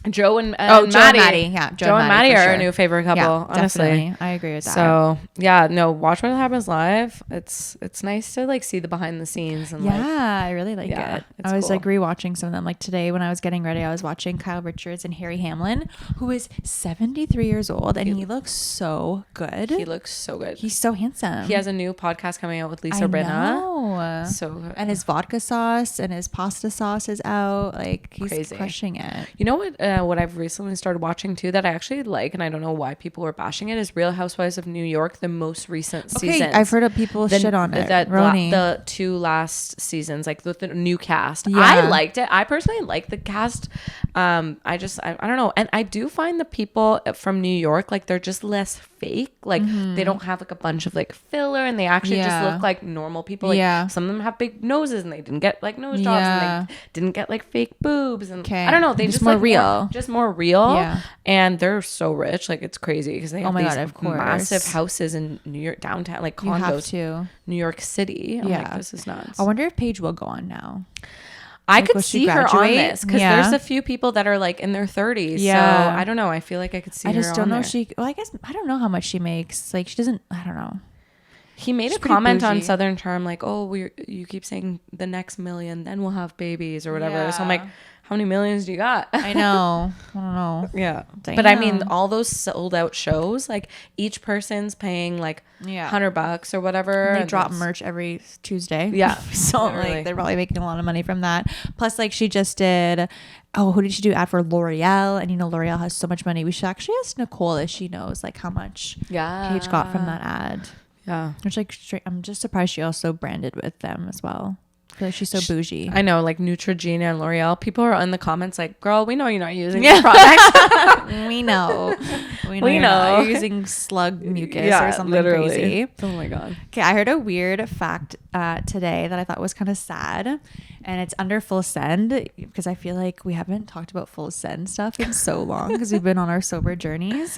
Joe and Maddie. Yeah, Joe and Maddie are our new favorite couple. Yeah, honestly, definitely. I agree with that. So yeah, no, Watch What Happens Live. It's nice to like see the behind the scenes and I really like it. I was like rewatching some of them. Like today when I was getting ready, I was watching Kyle Richards and Harry Hamlin, who is 73 years old, and he looks so good. He looks so good. He's so handsome. He has a new podcast coming out with Lisa Rinna. So and his vodka sauce and his pasta sauce is out. Like he's crushing it. You know what I've recently started watching too that I actually like, and I don't know why people were bashing it, is Real Housewives of New York, the most recent season. I've heard of people shit on it. The two last seasons, like the new cast. I liked it. I personally like the cast. I don't know, and I do find the people from New York, like they're just less fake. Like they don't have like a bunch of like filler, and they actually just look like normal people. Like some of them have big noses and they didn't get like nose jobs and they didn't get like fake boobs, and I don't know, they just more like real. More real. And they're so rich, like it's crazy because they have these of course, massive houses in New York downtown, like condos. New York City. I'm like, this is nuts. I wonder if Paige will go on now. I could see her on this because there's a few people that are like in their 30s. Yeah. So I don't know. I feel like I could see her on there. I just don't know. I guess I don't know how much she makes. Like she doesn't. I don't know. He made a comment on Southern Charm like, "Oh, you keep saying the next million, then we'll have babies or whatever." Yeah. So I'm like, how many millions do you got? I know. I don't know. Yeah. Damn. But I mean, all those sold out shows, like each person's paying like $100 or whatever. And they drop merch every Tuesday. Yeah. So like they're probably making a lot of money from that. Plus like she just did, who did she do ad for? L'Oreal. And you know, L'Oreal has so much money. We should actually ask Nicole if she knows like how much Paige got from that ad. Yeah. Which like I'm just surprised she also branded with them as well. I feel like she's so bougie. I know, like Neutrogena and L'Oreal. People are in the comments like, "Girl, we know you're not using these products. we know. You're using slug mucus or something crazy." Oh my god. Okay, I heard a weird fact today that I thought was kind of sad, and it's under Full Send because I feel like we haven't talked about Full Send stuff in so long because we've been on our sober journeys.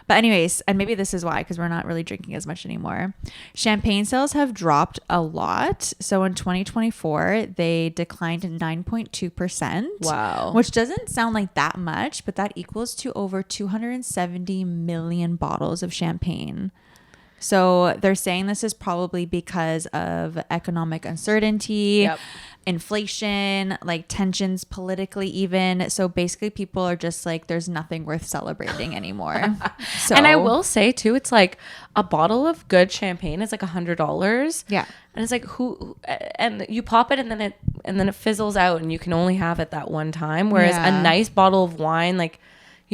But anyways, and maybe this is why, because we're not really drinking as much anymore. Champagne sales have dropped a lot. So in 2024, they declined 9.2%. Wow. Which doesn't sound like that much, but that equals to over 270 million bottles of champagne. So they're saying this is probably because of economic uncertainty, inflation, like tensions politically even. So basically people are just like, there's nothing worth celebrating anymore. So, and I will say too, it's like a bottle of good champagne is like $100. Yeah. And it's like and you pop it and then it fizzles out and you can only have it that one time. Whereas a nice bottle of wine, like,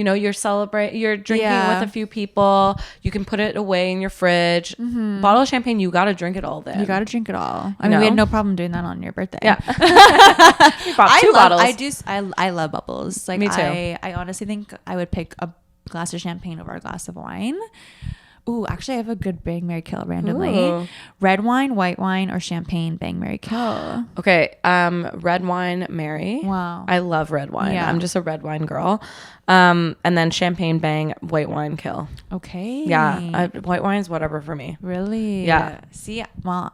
you're drinking with a few people. You can put it away in your fridge. Bottle of champagne, you got to drink it all then. You got to drink it all. I mean, we had no problem doing that on your birthday. Yeah. We bought two bottles. I love bubbles. Like, me too. I honestly think I would pick a glass of champagne over a glass of wine. Ooh, actually, I have a good bang, marry, kill randomly. Ooh. Red wine, white wine, or champagne, bang, marry, kill. Okay, red wine, marry. Wow. I love red wine. Yeah. I'm just a red wine girl. And then champagne, bang, white wine, kill. Okay. Yeah, white wine's whatever for me. Really? Yeah. See, well,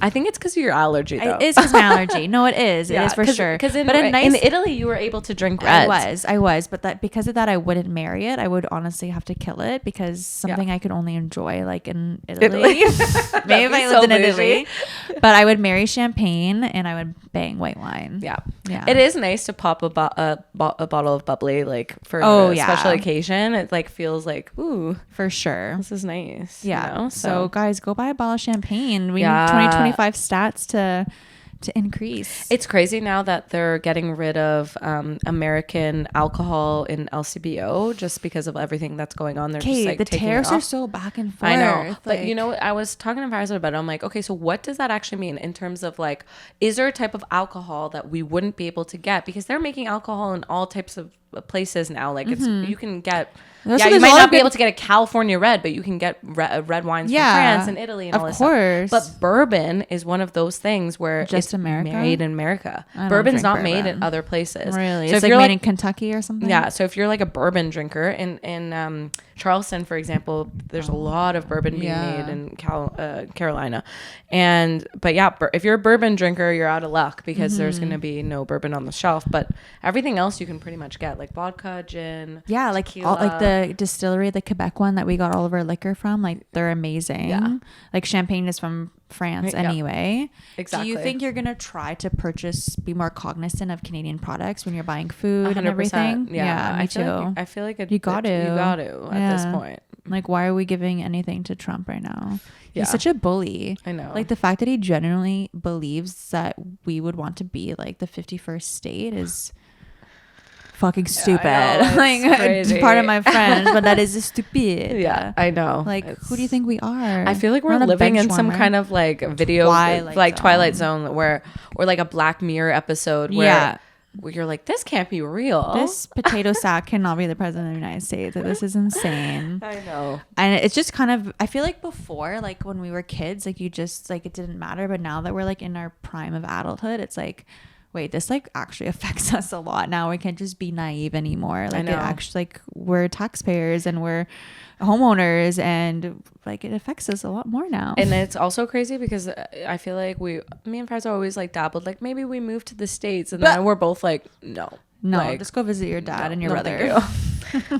I think it's because of your allergy, though. It is because of my allergy. No, it is. It is for sure. Because in Italy, you were able to drink reds. I was. But because of that, I wouldn't marry it. I would honestly have to kill it because something I could only enjoy, like in Italy. Maybe if I lived in Italy. But I would marry champagne and I would bang white wine. Yeah. It is nice to pop a bottle of bubbly, like, for a special occasion. It like feels like, ooh, for sure, this is nice. Yeah. So guys, go buy a bottle of champagne. We need 2025 stats to increase. It's crazy now that they're getting rid of American alcohol in LCBO just because of everything that's going on. They're just like the tariffs are so back and forth. I know, but I was talking to Farzad about it. I'm like, okay, so what does that actually mean in terms of like, is there a type of alcohol that we wouldn't be able to get because they're making alcohol in all types of places now? Like it's you can get. You might not be able to get a California red, but you can get red wines from France and Italy and all this stuff. But bourbon is one of those things where just it's America? made in America. Bourbon's not made in other places. Really? So it's if like made in Kentucky or something? Yeah. So if you're like a bourbon drinker in Charleston, for example, there's a lot of bourbon being made in Carolina. But if you're a bourbon drinker, you're out of luck because there's going to be no bourbon on the shelf. But everything else you can pretty much get, like vodka, gin, like the distillery, the Quebec one that we got all of our liquor from, like they're amazing. Like champagne is from France anyway. Exactly. Do you think you're gonna try to be more cognizant of Canadian products when you're buying food 100%. And everything? Yeah, me too. I feel like you got to at this point. Like, why are we giving anything to Trump right now? He's such a bully. I know. Like the fact that he genuinely believes that we would want to be like the 51st state is fucking stupid. Like, crazy. Pardon my French, but that is stupid. Yeah, I know. Like, who do you think we are? I feel like we're living in some kind of like video, Twilight Zone or like a Black Mirror episode where you're like, this can't be real. This potato sack cannot be the president of the United States. Like, this is insane. I know. And it's just kind of, I feel like before, like when we were kids, like you just like, it didn't matter. But now that we're like in our prime of adulthood, it's like, wait, this like actually affects us a lot now. We can't just be naive anymore. Like, it actually, like, we're taxpayers and we're homeowners, and like it affects us a lot more now. And it's also crazy because I feel like me and Farzad always like dabbled, like maybe we move to the States, and then we're both like, no, like, just go visit your dad and your brother.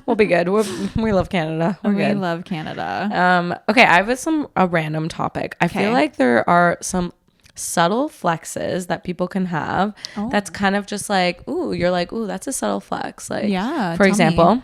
We'll be good. We love Canada. We love Canada. Okay, I have a random topic. I feel like there are some subtle flexes that people can have that's kind of just like, ooh, you're like, ooh, that's a subtle flex. Like, for example,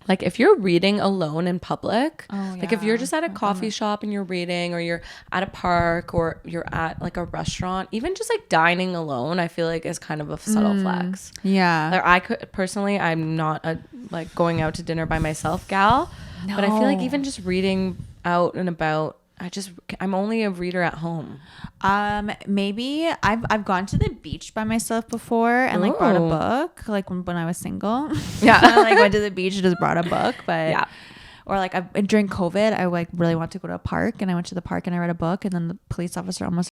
like if you're reading alone in public, like if you're just at a coffee shop and you're reading, or you're at a park, or you're at like a restaurant, even just like dining alone, I feel like is kind of a subtle flex. Yeah. Like I could personally, I'm not a like going out to dinner by myself gal, but I feel like even just reading out and about, I'm only a reader at home. Maybe I've gone to the beach by myself before and like brought a book, like when I was single. Yeah. I like went to the beach and just brought a book, but or like during COVID, I like really wanted to go to a park, and I went to the park and I read a book, and then the police officer almost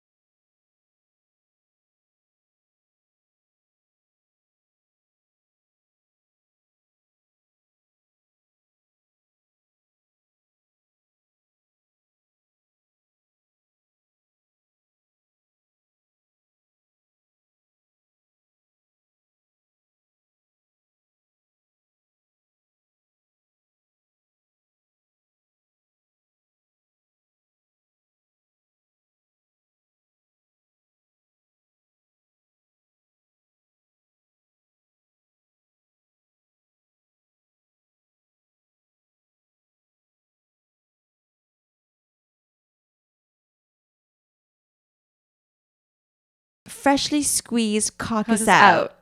freshly squeezed caucus out.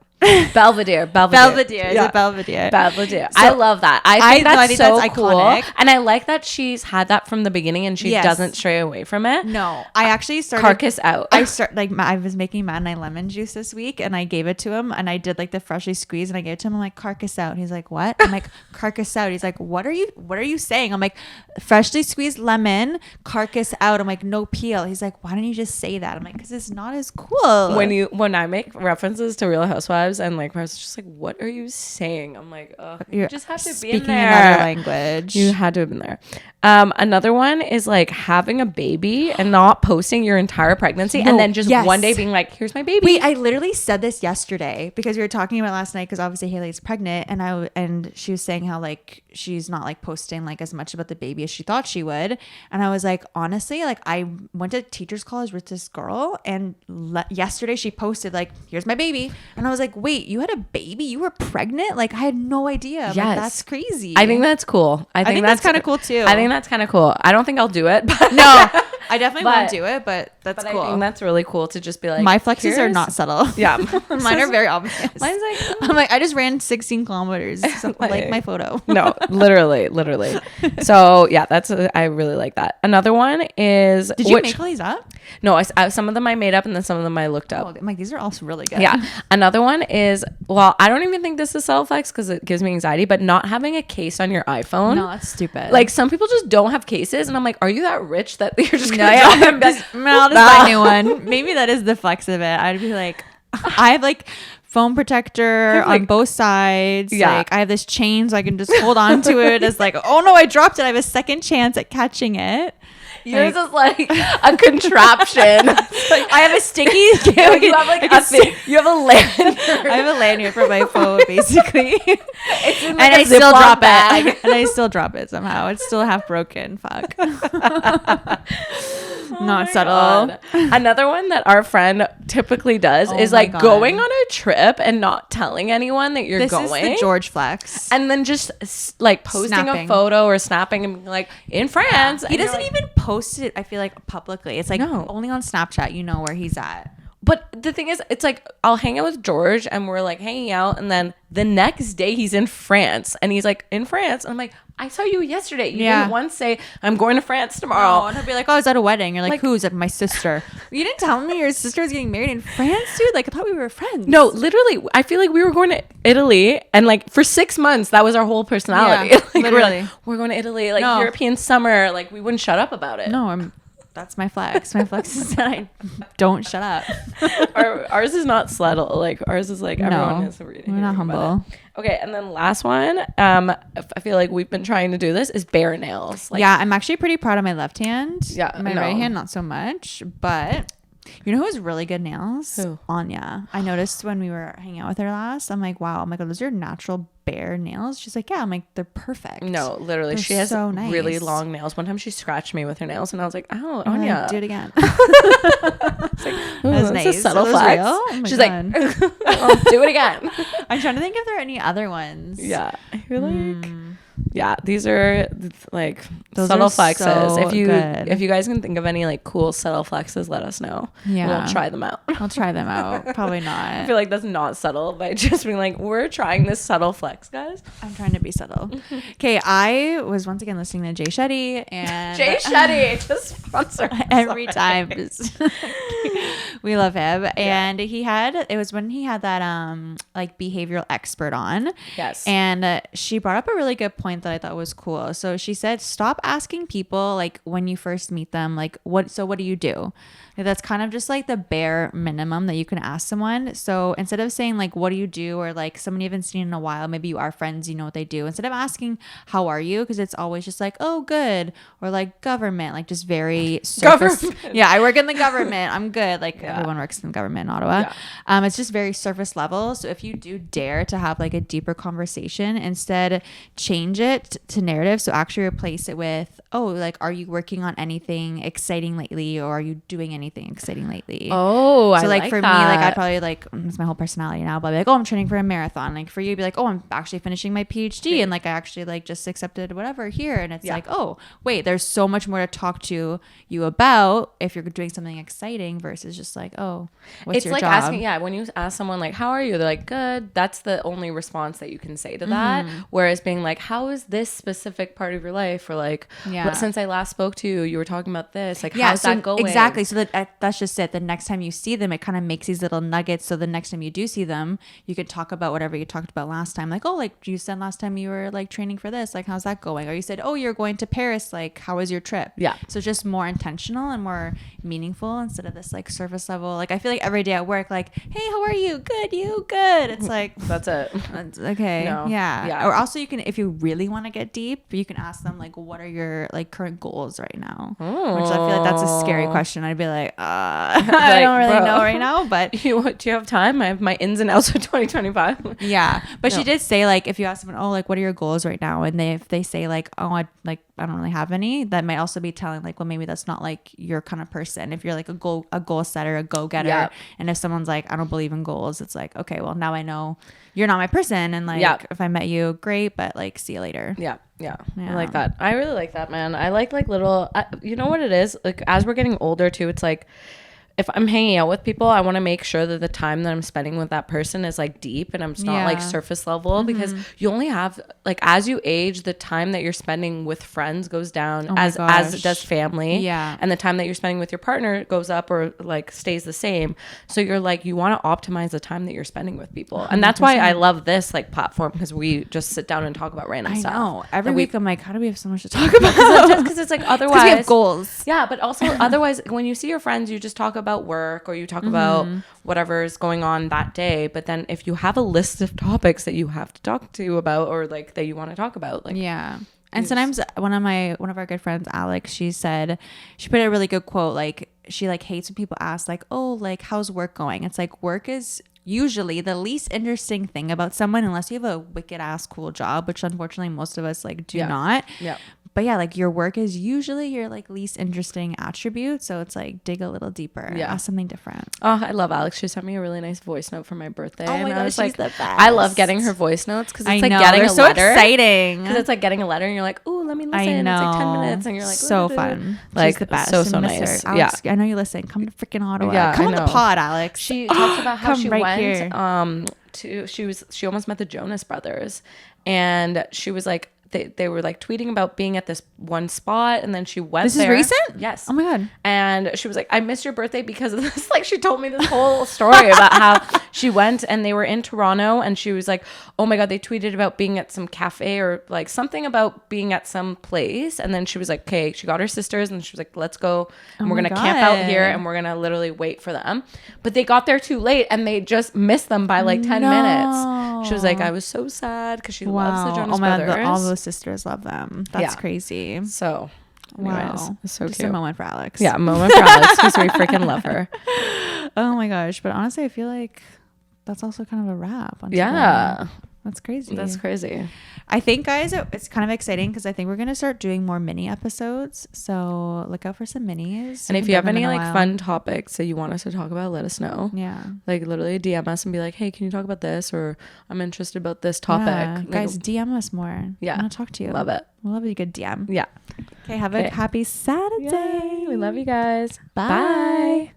Belvedere. Belvedere. Is it Belvedere? Belvedere. So, I love that. I think that's so cool. Iconic. And I like that she's had that from the beginning and she doesn't stray away from it. No. I actually started. Carcass out. I was making Mad Night lemon juice this week and I gave it to him and I did like the freshly squeezed and I gave it to him. I'm like, carcass out. He's like, what? I'm like, carcass out. He's like, what are you saying? I'm like, freshly squeezed lemon, carcass out. I'm like, no peel. He's like, why don't you just say that? I'm like, because it's not as cool. When I make references to Real Housewives and like I was just like, what are you saying? I'm like, you just have to be in there. Another language. You had to have been there. Another one is like having a baby and not posting your entire pregnancy and then just one day being like, here's my baby. Wait, I literally said this yesterday because we were talking about last night because obviously Haley's pregnant and she was saying how like she's not like posting like as much about the baby as she thought she would. And I was like, honestly, like I went to teachers college with this girl and yesterday she posted like, here's my baby. And I was like, wait, you had a baby? You were pregnant? Like I had no idea. Yes. Like, that's crazy. I think that's cool. I think that's kind of cool too. I think that's kind of cool. I don't think I'll do it. But no, I definitely won't do it, but that's cool. I think that's really cool to just be like, my flexes are not subtle. Yeah. Mine are very obvious. Mine's like, I'm like, I just ran 16 kilometers. So, like my photo. No, literally. So yeah, I really like that. Another one is, did you make all these up? No, some of them I made up and then some of them I looked up. I'm like, these are also really good. Yeah. Another one is, well, I don't even think this is subtle flex because it gives me anxiety, but not having a case on your iPhone. No, that's stupid. Like some people just don't have cases and I'm like, are you that rich that you're just gonna drop them? I'll just buy a new one. Maybe that is the flex of it. I'd be like, I have like foam protector on both sides. Yeah. Like I have this chain so I can just hold on to it. It's like, oh no, I dropped it. I have a second chance at catching it. Yours is like a contraption. I have a sticky. You have like you have a lanyard. I have a lanyard for my phone, basically. It's in like and I still drop it. And I still drop it somehow. It's still half broken. Fuck. Not subtle. God. Another one that our friend typically does is like going on a trip and not telling anyone that you're going. This is the George flex. And then just like posting a photo or snapping and like in France. He doesn't even post it, I feel like, publicly. It's like only on Snapchat you know where he's at. But the thing is, it's like I'll hang out with George and we're like hanging out and then the next day he's in France and he's like, in France? And I'm like, I saw you yesterday. You didn't once say, I'm going to France tomorrow. No, and he'll be like, oh, I was at a wedding. You're like, who's at my sister? You didn't tell me your sister was getting married in France, dude? Like, I thought we were friends. No, literally, I feel like we were going to Italy and like for 6 months, that was our whole personality. Yeah, like, literally. We're going to Italy, like European summer. Like we wouldn't shut up about it. No, that's my flex. My flex is that I don't shut up. Ours is not subtle. Like ours is like everyone is reading. We're not humble. Okay, and then last one, I feel like we've been trying to do this is bare nails. Like, yeah, I'm actually pretty proud of my left hand. Yeah, my right hand not so much, but you know who has really good nails? Who? Anya. I noticed when we were hanging out with her last. I'm like, wow. I'm like, those are natural bare nails. She's like, yeah. I'm like, they're perfect. No, literally, she has so nice. Really long nails. One time she scratched me with her nails, and I was like, oh, Anya, like, do it again. It's like, that's nice. A subtle flex. Oh she's God. Like, I'll do it again. I'm trying to think if there are any other ones. Yeah, I feel like. Yeah, these are like those subtle flexes. So if you guys can think of any like cool subtle flexes, let us know. Yeah, we'll try them out. I'll try them out. Probably not. I feel like that's not subtle by just being like, we're trying this subtle flex, guys. I'm trying to be subtle. Okay, I was once again listening to Jay Shetty and Jay Shetty, just sponsor every time. We love him, and it was when he had that like behavioral expert on. Yes, and she brought up a really good point that I thought was cool. So she said, stop asking people like when you first meet them, like what do you do? That's kind of just like the bare minimum that you can ask someone. So instead of saying like, what do you do? Or like someone you haven't seen in a while, maybe you are friends, you know what they do. Instead of asking, how are you? Because it's always just like, oh, good. Or like government, like just very surface. Yeah, I work in the government. I'm good. Like everyone works in the government in Ottawa. Yeah. It's just very surface level. So if you do dare to have like a deeper conversation, instead change change it to narrative. So actually replace it with, oh, like, are you working on anything exciting lately, or are you doing anything exciting lately? Oh, so I like like for that. me, like I'd probably like, it's my whole personality now, but I'd be like, oh, I'm training for a marathon. Like for you, it'd be like, oh, I'm actually finishing my PhD, and like I actually like just accepted whatever here, and it's like, oh, wait, there's so much more to talk to you about if you're doing something exciting versus just like, oh, what's your like job? asking, when you ask someone like, how are you, they're like, good. That's the only response that you can say to that. Whereas being like, how is this specific part of your life, or like, since I last spoke to you, you were talking about this, like, how's that going? Exactly. So that's just it. The next time you see them, it kind of makes these little nuggets, so the next time you do see them, you could talk about whatever you talked about last time, like, oh, like you said last time you were like training for this, like how's that going? Or you said, oh, you're going to Paris, like how was your trip? So just more intentional and more meaningful instead of this like surface level. Like I feel like every day at work, like, hey, how are you? Good. You good? It's like that's it. Okay. No. Yeah. Or also you can, if you really want to get deep, you can ask them like, what are your like current goals right now? Which I feel like that's a scary question. I'd be like, I don't really know right now, but do you have time? I have my ins and outs for 2025. Yeah. But she did say like, if you ask someone, oh, like what are your goals right now? And if they say like, oh, I don't really have any, that might also be telling like, well, maybe that's not like your kind of person. If you're like a goal setter, a go getter, and if someone's like, I don't believe in goals, it's like, okay, well now I know you're not my person, and like if I met you, great, but like see you later. Yeah. I like that. I really like that, man. I like little, you know what it is, like as we're getting older too, it's like, if I'm hanging out with people, I want to make sure that the time that I'm spending with that person is like deep, and I'm just not like surface level, because you only have like, as you age, the time that you're spending with friends goes down as it does family. Yeah. And the time that you're spending with your partner goes up or like stays the same. So you're like, you want to optimize the time that you're spending with people. 100%. And that's why I love this like platform, because we just sit down and talk about random stuff. I know. Every week I'm like, how do we have so much to talk about? Just because it's like, otherwise we have goals. Yeah. But also otherwise, when you see your friends, you just talk about work, or you talk about whatever is going on that day. But then if you have a list of topics that you have to talk to about, or like that you want to talk about, like and sometimes one of our good friends, Alex, she put a really good quote, like she like hates when people ask like, oh, like how's work going? It's like, work is usually the least interesting thing about someone, unless you have a wicked ass cool job, which unfortunately most of us like do not. But yeah, like your work is usually your like least interesting attribute. So it's like, dig a little deeper. Ask something different. Oh, I love Alex. She sent me a really nice voice note for my birthday. Oh my gosh, she's the best. I love getting her voice notes, because it's like getting a letter. So exciting. Because it's like getting a letter and you're like, ooh, let me listen. I know. It's like 10 minutes and you're like, so fun. Like she's the best. So nice. Alex, I know you listen. Come to freaking Ottawa. Come on the pod, Alex. She talks about how she went she almost met the Jonas Brothers, and she was like, they were like tweeting about being at this one spot, and then she went there. This is recent? Yes. Oh my God. And she was like, I missed your birthday because of this. Like she told me this whole story about how she went, and they were in Toronto, and she was like, oh my God, they tweeted about being at some cafe, or like something about being at some place. And then she was like, okay, she got her sisters, and she was like, let's go, and we're going to camp out here, and we're going to literally wait for them. But they got there too late, and they just missed them by like 10 minutes. She was like, I was so sad, because she loves the Jonas Brothers. God, all those sisters love them. That's crazy. So anyways, wow, so just cute. a moment for Alex. Yeah, moment for Alex, because we freaking love her. Oh my gosh. But honestly, I feel like that's also kind of a wrap on today. That's crazy. That's crazy. I think, guys, it's kind of exciting, because I think we're going to start doing more mini episodes. So look out for some minis. And if you have any like fun topics that you want us to talk about, let us know. Yeah. Like literally DM us and be like, hey, can you talk about this? Or I'm interested about this topic. Yeah. Like, guys, DM us more. Yeah. I want to talk to you. Love it. We'll love a good DM. Yeah. Okay. Have a happy Saturday. Yay. We love you guys. Bye.